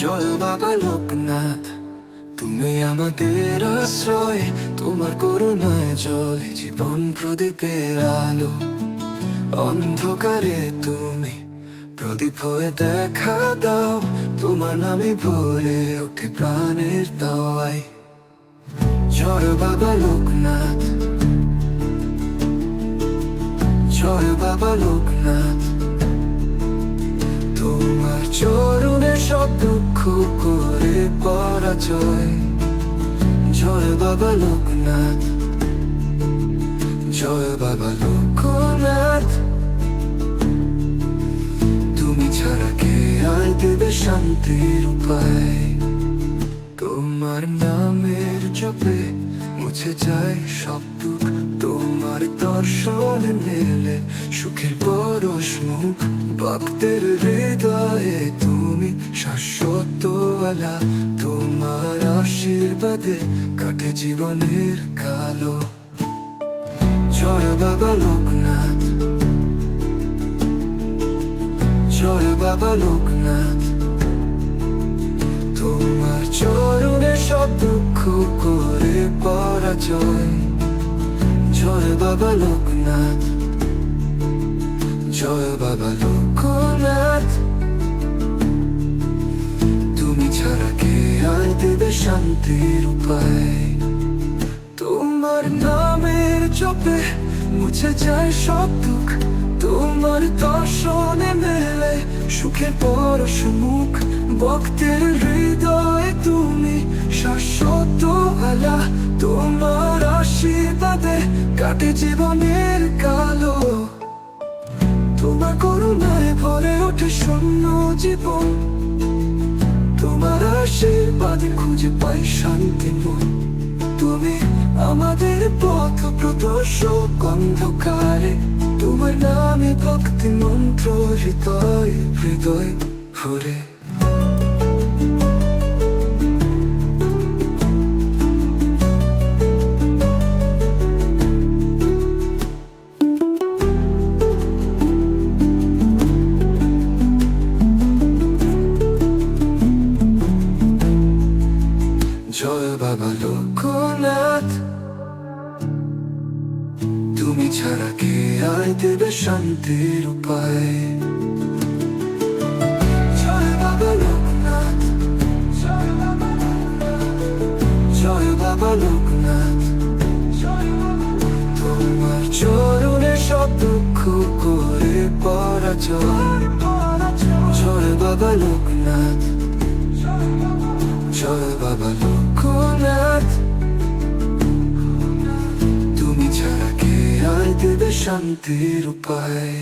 জয় বাবা লোকনাথ, তুমি আমাদের আশ্রয়। তোমার করুণায় জ্বলে জীবন প্রদীপের আলো। অন্ধকারে তুমি প্রদীপ হয়ে দেখা দাও। তোমার নামে ভরে ওঠে প্রাণের দাওয়ায়। জয় বাবা লোকনাথ, জয় বাবা লোকনাথ, তোমার চরণে সব দুঃখ করে পরাজয়। জয় বাবা লোকনাথ, জয় বাবা লোকনাথ, তুমি ছাড়া কে আর দেবে শান্তির উপায়। তোমার নামের জপে মুছে যায় সব দুঃখ। তোমার দর্শনে মেলে সুখের পরশ মুখ। ভক্তের হৃদয়ে তুমি শাশ্বত আলা। তোমার আশীর্বাদে কাটে জীবনের কালো। জয় বাবা লোকনাথ, জয় বাবা লোকনাথ, তোমার চরণে সব দুঃখ করে পরাজয়। জয় বাবা লোকনাথ, জয় বাবা লোকনাথ, তুমি ছাড়া কে আর দেবে শান্তির উপায়। তোমার নামের জপে মুছে যায় সব দুঃখ। তোমার দর্শনে মেলে সুখের পরশ মুখ। ভক্তের হৃদয়ে তুমি শাশ্বত আলা। তোমার আশীর্বাদে কাটে জীবনের কালো। তোমার করুণায় ভরে ওঠে শূন্য জীবন। তোমার আশীর্বাদে খুঁজে পাই শান্তি মন। তুমি আমাদের পথ প্রদর্শক অন্ধকারে। তোমার নামে ভক্তি মন্ত্র হৃদয় হৃদয় ভরে। জয় বাবা লোকনাথ, তুমি ছাড়া কে আর দেবে শান্তির উপায়। জয় বাবা লোকনাথ, জয় বাবা লোকনাথ, তোমার চরণে সব দুঃখ করে পরাজয়। জয় বাবা লোকনাথ, জয় বাবা লোকনাথ, তুমি ছাড়া কে আর দেবে শান্তির উপায়।